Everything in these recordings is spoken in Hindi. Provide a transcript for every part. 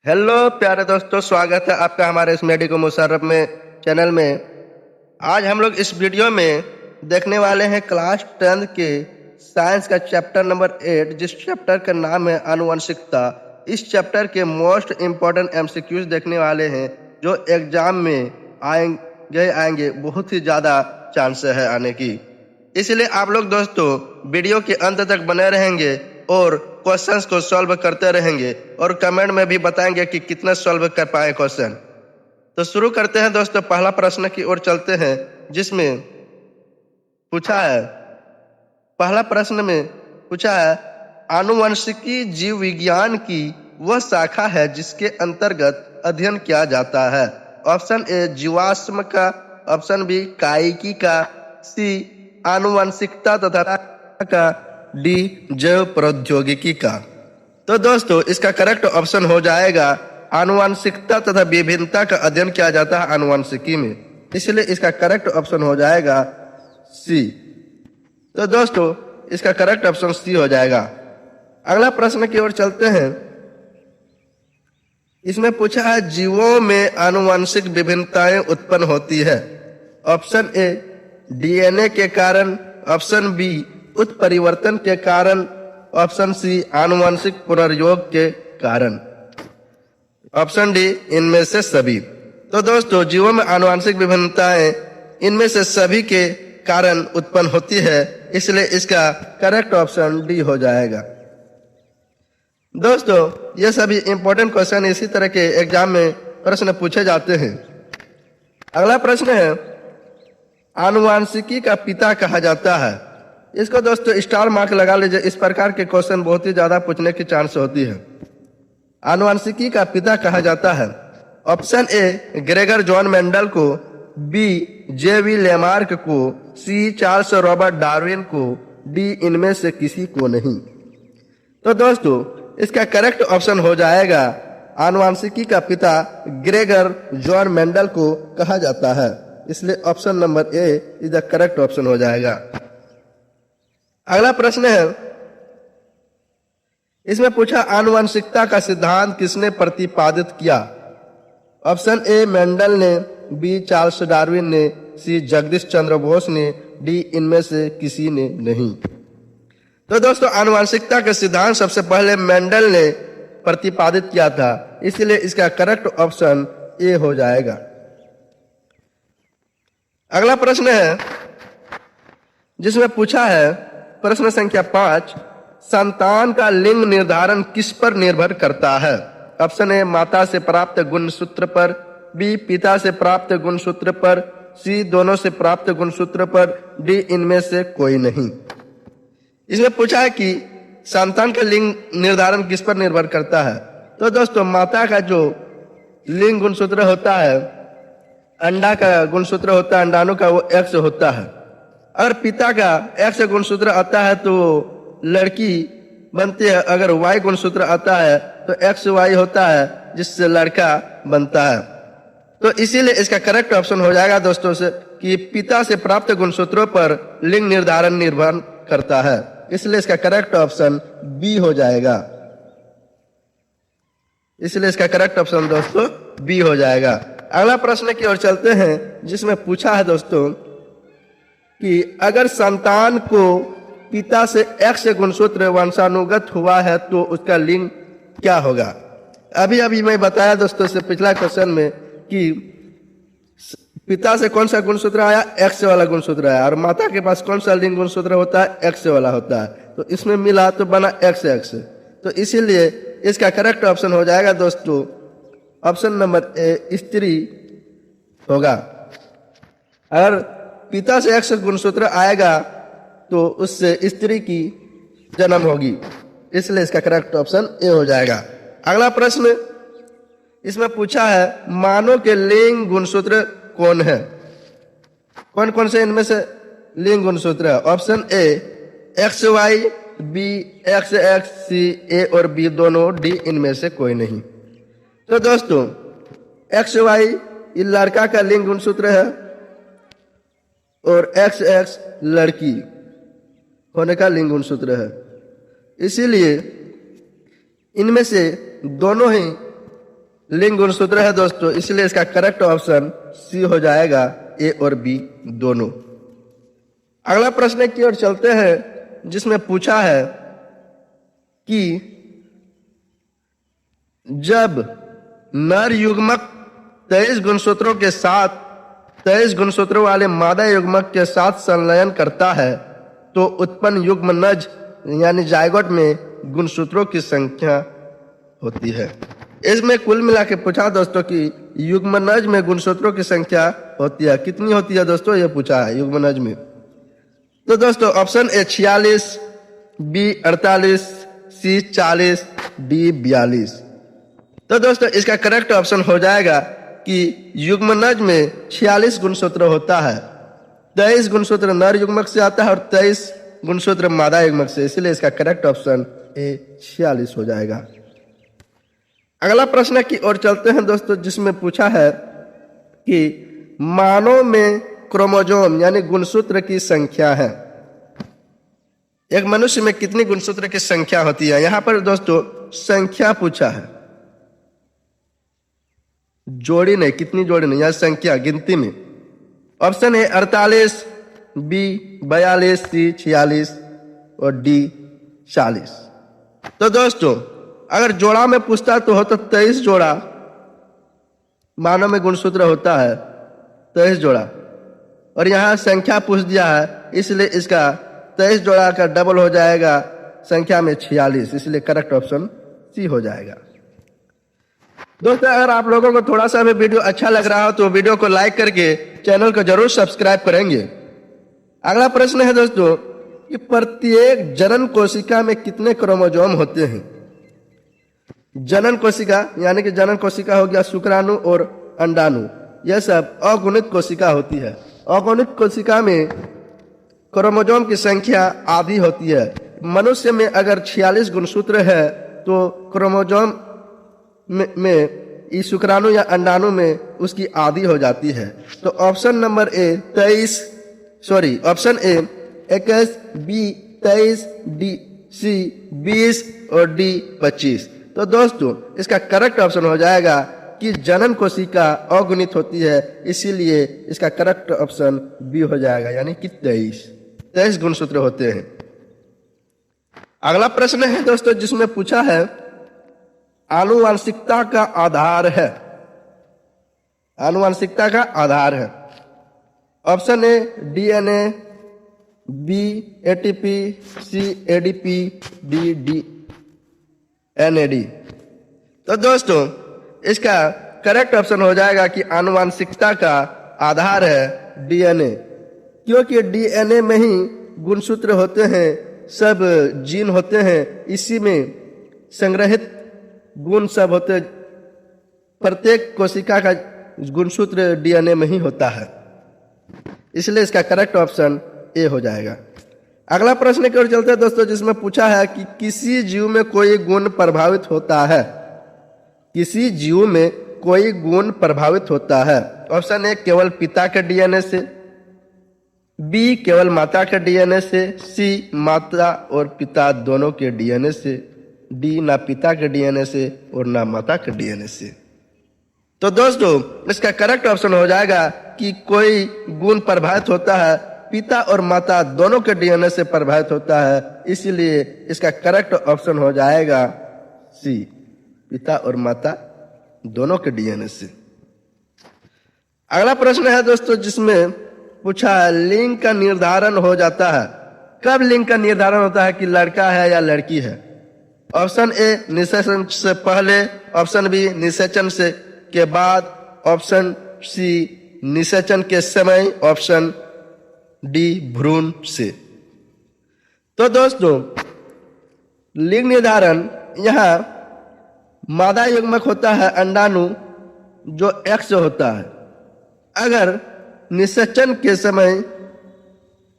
हेलो प्यारे दोस्तों, स्वागत है आपका हमारे इस मेडिको मुशर्रफ में चैनल में। आज हम लोग इस वीडियो में देखने वाले हैं क्लास 10 के साइंस का चैप्टर नंबर 8, जिस चैप्टर का नाम है आनुवंशिकता। इस चैप्टर के मोस्ट इम्पोर्टेंट एमसीक्यूज देखने वाले हैं जो एग्जाम में आएंगे बहुत ही ज़्यादा चांस है आने की। इसलिए आप लोग दोस्तों वीडियो के अंत तक बने रहेंगे और क्वेश्चंस को सॉल्व करते रहेंगे और कमेंट में भी बताएंगे कि कितना सॉल्व कर पाए क्वेश्चन। तो शुरू करते हैं दोस्तों, पहला प्रश्न की ओर चलते हैं जिसमें पूछा है, पहला प्रश्न में पूछा है आनुवंशिकी जीव विज्ञान की वह शाखा है जिसके अंतर्गत अध्ययन किया जाता है। ऑप्शन ए जीवाश्म का, ऑप्शन बी कायिकी का, सी आनुवंशिकता तथा का, डी जैव प्रौद्योगिकी का। तो दोस्तों इसका करेक्ट ऑप्शन हो जाएगा आनुवंशिकता तथा विभिन्नता का अध्ययन किया जाता है आनुवंशिकी में, इसलिए इसका करेक्ट ऑप्शन हो जाएगा सी। तो दोस्तों इसका करेक्ट ऑप्शन सी हो जाएगा। अगला प्रश्न की ओर चलते हैं। इसमें पूछा है जीवों में आनुवंशिक विभिन्नताएं उत्पन्न होती है। ऑप्शन ए डीएनए के कारण, ऑप्शन बी उत्परिवर्तन के कारण, ऑप्शन सी आनुवंशिक पुनर्योग के कारण, ऑप्शन डी इनमें से सभी। तो दोस्तों जीवों में आनुवंशिक विभिन्नताएं इनमें से सभी के कारण उत्पन्न होती है, इसलिए इसका करेक्ट ऑप्शन डी हो जाएगा। दोस्तों ये सभी इंपॉर्टेंट क्वेश्चन इसी तरह के एग्जाम में प्रश्न पूछे जाते हैं। अगला प्रश्न है आनुवंशिकी का पिता कहा जाता है। इसको दोस्तों स्टार मार्क लगा लीजिए, इस प्रकार के क्वेश्चन बहुत ही ज्यादा पूछने की चांस होती है। आनुवंशिकी का पिता कहा जाता है। ऑप्शन ए ग्रेगर जॉन मेंडल को, बी जे.वी. लेमार्क को, सी चार्ल्स रॉबर्ट डार्विन को, डी इनमें से किसी को नहीं। तो दोस्तों इसका करेक्ट ऑप्शन हो जाएगा आनुवंशिकी का पिता ग्रेगर जॉन मेंडल को कहा जाता है, इसलिए option number A is the correct option हो जाएगा। अगला प्रश्न है, इसमें पूछा आनुवंशिकता का सिद्धांत किसने प्रतिपादित किया। ऑप्शन ए मेंडल ने, बी चार्ल्स डार्विन ने, सी जगदीश चंद्र बोस ने, डी इनमें से किसी ने नहीं। तो दोस्तों आनुवंशिकता का सिद्धांत सबसे पहले मेंडल ने प्रतिपादित किया था, इसलिए इसका करेक्ट ऑप्शन ए हो जाएगा। अगला प्रश्न है जिसमें पूछा है प्रश्न संख्या 5, संतान का लिंग निर्धारण किस पर निर्भर करता है। ऑप्शन ए माता से प्राप्त गुणसूत्र पर, बी पिता से प्राप्त गुणसूत्र पर, सी दोनों से प्राप्त गुणसूत्र पर, डी इनमें से कोई नहीं। इसमें पूछा है कि संतान का लिंग निर्धारण किस पर निर्भर करता है। तो दोस्तों माता का जो लिंग गुणसूत्र होता है, अंडा का गुणसूत्र होता है, अंडाणु का, वो एक्स होता है। अगर पिता का एक्स गुणसूत्र आता है तो लड़की बनती है, अगर वाई गुणसूत्र आता है तो एक्स वाई होता है जिससे लड़का बनता है। तो इसीलिए इसका करेक्ट ऑप्शन हो जाएगा दोस्तों से कि पिता से प्राप्त गुणसूत्रों पर लिंग निर्धारण निर्भर करता है, इसलिए इसका करेक्ट ऑप्शन बी हो जाएगा। इसलिए इसका करेक्ट ऑप्शन दोस्तों बी हो जाएगा। अगला प्रश्न की ओर चलते हैं जिसमें पूछा है दोस्तों कि अगर संतान को पिता से एक्स गुणसूत्र वंशानुगत हुआ है तो उसका लिंग क्या होगा। अभी अभी मैं बताया दोस्तों से पिछला क्वेश्चन में कि पिता से कौन सा गुणसूत्र आया, एक्स वाला गुणसूत्र आया, और माता के पास कौन सा लिंग गुणसूत्र होता है, एक्स वाला होता है। तो इसमें मिला तो बना एक्स एक्स। तो इसीलिए इसका करेक्ट ऑप्शन हो जाएगा दोस्तों ऑप्शन नंबर ए स्त्री होगा। अगर पिता से एक्स गुणसूत्र आएगा तो उससे स्त्री की जन्म होगी, इसलिए इसका करेक्ट ऑप्शन ए हो जाएगा। अगला प्रश्न इसमें पूछा है मानव के लिंग गुणसूत्र कौन है। कौन कौन से इनमें से लिंग गुणसूत्र है। Option A X Y, B X X, C A और बी दोनों, डी इनमें से कोई नहीं। तो दोस्तों एक्स वाई ये लड़का का लिंग गुणसूत्र है और एक्स एक्स लड़की होने का लिंग गुणसूत्र है, इसीलिए इनमें से दोनों ही लिंग गुणसूत्र है दोस्तों, इसलिए इसका करेक्ट ऑप्शन सी हो जाएगा, ए और बी दोनों। अगला प्रश्न की ओर चलते हैं, जिसमें पूछा है कि जब नर युग्मक 23 गुणसूत्रों के साथ 23 गुणसूत्रों वाले मादा युग्मक के साथ संलयन करता है तो उत्पन्न युग्मनज यानी जायगोट में गुणसूत्रों की संख्या होती है। इसमें कुल मिला के पूछा दोस्तों कि युग्मनज में गुणसूत्रों की संख्या होती है, कितनी होती है दोस्तों, ये पूछा है युग्मनज में। तो दोस्तों option A 46, B 48, C 40, D 42। तो दोस्तों इसका करेक्ट ऑप्शन हो जाएगा कि युग्मनज में 46 गुणसूत्र होता है। 23 गुणसूत्र नर युग्मक से आता है और 23 गुणसूत्र मादा युग्मक से, इसलिए इसका करेक्ट ऑप्शन ए 46 हो जाएगा। अगला प्रश्न की ओर चलते हैं दोस्तों, जिसमें पूछा है कि मानव में क्रोमोसोम यानी गुणसूत्र की संख्या है। एक मनुष्य में कितनी गुणसूत्र की संख्या होती है? यहां पर दोस्तों संख्या पूछा है, जोड़ी नहीं, कितनी जोड़ी नहीं, यह संख्या गिनती में। ऑप्शन ए 48, बी 42, सी 46 और डी 40। तो दोस्तों अगर जोड़ा में पूछता तो होता 23 जोड़ा मानव में गुणसूत्र होता है, 23 जोड़ा, और यहां संख्या पूछ दिया है, इसलिए इसका 23 जोड़ा का डबल हो जाएगा संख्या में 46, इसलिए करेक्ट ऑप्शन सी हो जाएगा। दोस्तों अगर आप लोगों को थोड़ा सा भी वीडियो अच्छा लग रहा हो तो वीडियो को लाइक करके चैनल को जरूर सब्सक्राइब करेंगे। अगला प्रश्न है दोस्तों कि प्रत्येक जनन कोशिका में कितने क्रोमोसोम होते हैं? जनन कोशिका यानी कि जनन कोशिका हो गया शुक्राणु और अंडाणु, यह सब अगुणित कोशिका होती है। अगुणित कोशिका में क्रोमोसोम की संख्या आधी होती है। मनुष्य में अगर 46 गुणसूत्र है तो क्रोमोसोम में इस शुक्राणु या अंडाणु में उसकी आधी हो जाती है। तो option number A 23, option A 21, B 23, D C 20 और डी 25। तो दोस्तों इसका करेक्ट ऑप्शन हो जाएगा कि जनन कोशिका अगुणित होती है, इसीलिए इसका करेक्ट ऑप्शन बी हो जाएगा, यानी कि 23 गुणसूत्र होते हैं। अगला प्रश्न है दोस्तों, जिसमें पूछा है आनुवांशिकता का आधार है। आनुवांशिकता का आधार है। Option A DNA, B ATP, C ADP, D डीएनएडी। तो दोस्तों इसका करेक्ट ऑप्शन हो जाएगा कि आनुवांशिकता का आधार है डीएनए, क्योंकि डीएनए में ही गुणसूत्र होते हैं, सब जीन होते हैं, इसी में संग्रहित गुण सब होते। प्रत्येक कोशिका का गुणसूत्र डीएनए में ही होता है, इसलिए इसका करेक्ट ऑप्शन ए हो जाएगा। अगला प्रश्न की ओर चलते हैं दोस्तों, जिसमें पूछा है कि किसी जीव में कोई गुण प्रभावित होता है। किसी जीव में कोई गुण प्रभावित होता है। ऑप्शन ए केवल पिता के डीएनए से, बी केवल माता के डीएनए से, सी माता और पिता दोनों के डीएनए से, डी ना पिता के डीएनए से और ना माता के डीएनए से। तो दोस्तों इसका करेक्ट ऑप्शन हो जाएगा कि कोई गुण प्रभावित होता है, पिता और माता दोनों के डीएनए से प्रभावित होता है, इसीलिए इसका करेक्ट ऑप्शन हो जाएगा सी, पिता और माता दोनों के डीएनए से। अगला प्रश्न है दोस्तों, जिसमें पूछा है लिंग का निर्धारण हो जाता है। कब लिंग का निर्धारण होता है कि लड़का है या लड़की है? ऑप्शन ए निषेचन से पहले, ऑप्शन बी निषेचन से के बाद, ऑप्शन सी निषेचन के समय, ऑप्शन डी भ्रूण से। तो दोस्तों लिंग निर्धारण यहाँ मादा युग्मक होता है अंडाणु जो एक्स होता है। अगर निषेचन के समय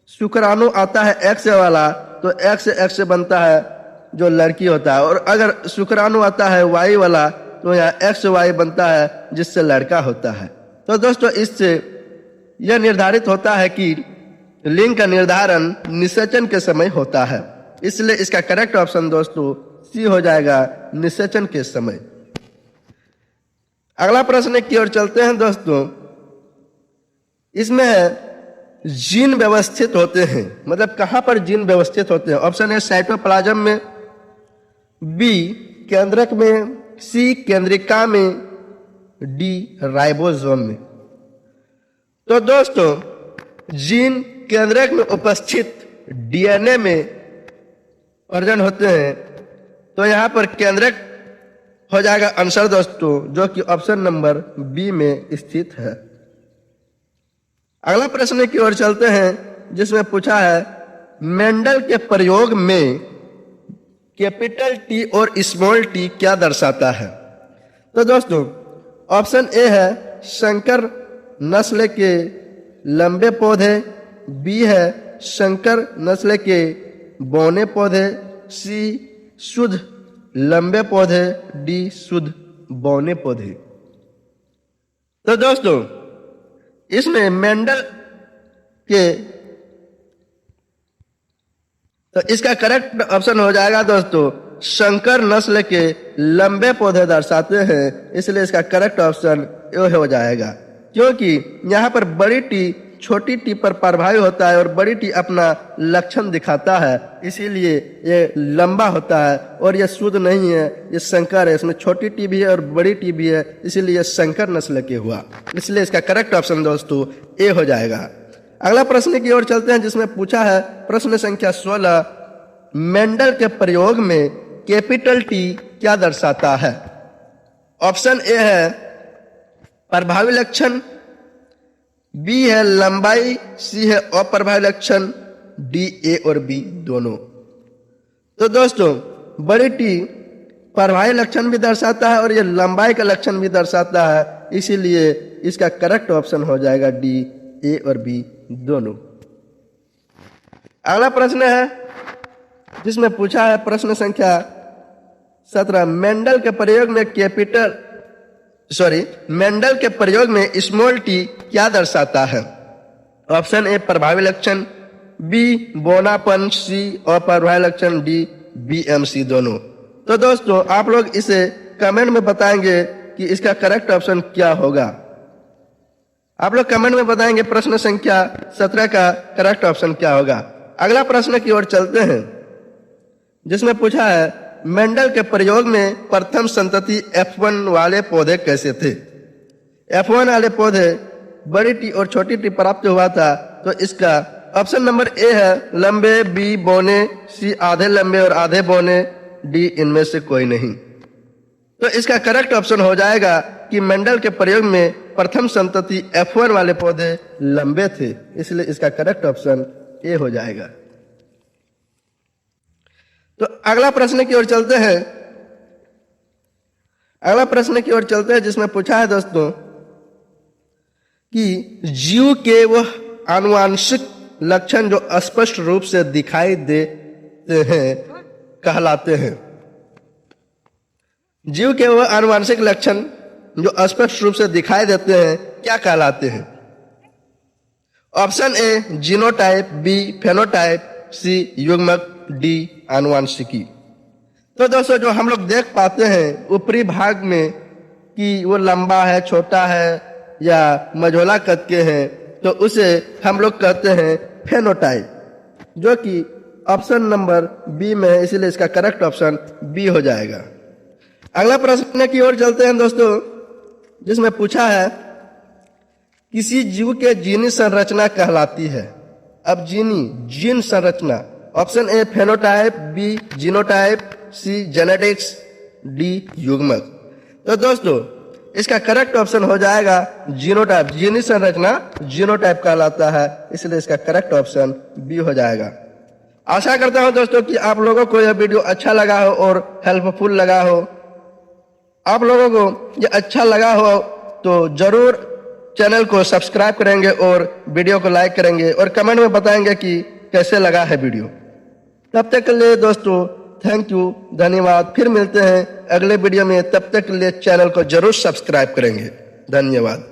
शुक्राणु आता है एक्स वाला तो एक्स से बनता है जो लड़की होता है, और अगर शुक्राणु आता है वाई वाला तो यहाँ एक्स वाई बनता है जिससे लड़का होता है। तो दोस्तों इससे यह निर्धारित होता है कि लिंग का निर्धारण निषेचन के समय होता है, इसलिए इसका करेक्ट ऑप्शन दोस्तों सी हो जाएगा, निषेचन के समय। अगला प्रश्न की ओर चलते हैं दोस्तों। इसमें है जीन व्यवस्थित होते हैं, मतलब कहां पर जीन व्यवस्थित होते हैं। ऑप्शन ए साइटोप्लाज्म में, बी केंद्रक में, सी केंद्रिका में, डी राइबोसोम में। तो दोस्तों जीन केंद्रक में उपस्थित डीएनए में प्रेजेंट होते हैं, तो यहां पर केंद्रक हो जाएगा आंसर दोस्तों, जो कि ऑप्शन नंबर बी में स्थित है। अगला प्रश्न की ओर चलते हैं, जिसमें पूछा है मेंडल के प्रयोग में कैपिटल टी और स्मॉल टी क्या दर्शाता है। तो दोस्तों ऑप्शन ए है संकर नस्ल के लंबे पौधे, बी है संकर नस्ल के बौने पौधे, सी शुद्ध लंबे पौधे, डी शुद्ध बौने पौधे। तो दोस्तों इसमें मेंडल के, तो इसका करेक्ट ऑप्शन हो जाएगा दोस्तों संकर नस्ल के लंबे पौधे दर्शाते हैं, इसलिए इसका करेक्ट ऑप्शन ये हो जाएगा। क्योंकि यहाँ पर बड़ी टी छोटी टी पर प्रभावी होता है और बड़ी टी अपना लक्षण दिखाता है, इसीलिए ये लंबा होता है और ये शुद्ध नहीं है, ये संकर है। इसमें छोटी टी भी है और बड़ी टी भी है, इसीलिए ये संकर नस्ल के हुआ, इसलिए इसका करेक्ट ऑप्शन दोस्तों ए हो जाएगा। अगला प्रश्न की ओर चलते हैं, जिसमें पूछा है प्रश्न संख्या 16, मेंडल के प्रयोग में कैपिटल टी क्या दर्शाता है। ऑप्शन ए है प्रभावी लक्षण, बी है लंबाई, सी है अप्रभावी लक्षण, डी ए और बी दोनों। तो दोस्तों बड़ी टी प्रभावी लक्षण भी दर्शाता है और ये लंबाई का लक्षण भी दर्शाता है, इसीलिए इसका करेक्ट ऑप्शन हो जाएगा डी ए और बी दोनों। अगला प्रश्न है, जिसमें पूछा है प्रश्न संख्या 17, मेंडल के प्रयोग में स्मॉल टी क्या दर्शाता है। ऑप्शन ए प्रभावी लक्षण, बी बौनापन, सी अप्रभावी लक्षण, डी बीएमसी दोनों। तो दोस्तों आप लोग इसे कमेंट में बताएंगे कि इसका करेक्ट ऑप्शन क्या होगा। आप लोग कमेंट में बताएंगे प्रश्न संख्या 17 का करेक्ट ऑप्शन क्या होगा। अगला प्रश्न की ओर चलते हैं, जिसमें पूछा है मेंडल के प्रयोग में प्रथम संतति F1 वाले पौधे कैसे थे। F1 वाले पौधे बड़ी टी और छोटी टी प्राप्त हुआ था, तो इसका ऑप्शन नंबर ए है लंबे, बी बौने, सी आधे लंबे और आधे बौने, डी इनमें से कोई नहीं। तो इसका करेक्ट ऑप्शन हो जाएगा कि मेंडल के प्रयोग में प्रथम संतति F1 वाले पौधे लंबे थे, इसलिए इसका करेक्ट ऑप्शन ए हो जाएगा। तो अगला प्रश्न की ओर चलते हैं, जिसमें पूछा है दोस्तों कि जीव के वह आनुवांशिक लक्षण जो स्पष्ट रूप से दिखाई देते हैं कहलाते हैं। जीव के वह आनुवांशिक लक्षण जो स्पष्ट रूप से दिखाई देते हैं क्या कहलाते हैं। Option A genotype, B phenotype, C युग्मक, डी आनुवांशिकी। तो दोस्तों जो हम लोग देख पाते हैं ऊपरी भाग में कि वो लंबा है, छोटा है या मझोला कद के हैं, तो उसे हम लोग कहते हैं फेनोटाइप, जो कि ऑप्शन नंबर बी में है, इसीलिए इसका करेक्ट ऑप्शन बी हो जाएगा। अगला प्रश्न की ओर चलते हैं दोस्तों, जिसमें पूछा है किसी जीव के जीनी संरचना कहलाती है। अब जीन संरचना, option A phenotype, B genotype, C genetics, D युग्मक। तो दोस्तों इसका करेक्ट ऑप्शन हो जाएगा जीनोटाइप। जीनी संरचना जीनोटाइप कहलाता है, इसलिए इसका करेक्ट ऑप्शन बी हो जाएगा। आशा करता हूं दोस्तों कि आप लोगों को यह वीडियो अच्छा लगा हो और हेल्पफुल लगा हो। आप लोगों को यह अच्छा लगा हो तो जरूर चैनल को सब्सक्राइब करेंगे और वीडियो को लाइक करेंगे और कमेंट में बताएंगे कि कैसे लगा है वीडियो। तब तक के लिए दोस्तों थैंक यू, धन्यवाद। फिर मिलते हैं अगले वीडियो में, तब तक के लिए चैनल को जरूर सब्सक्राइब करेंगे। धन्यवाद।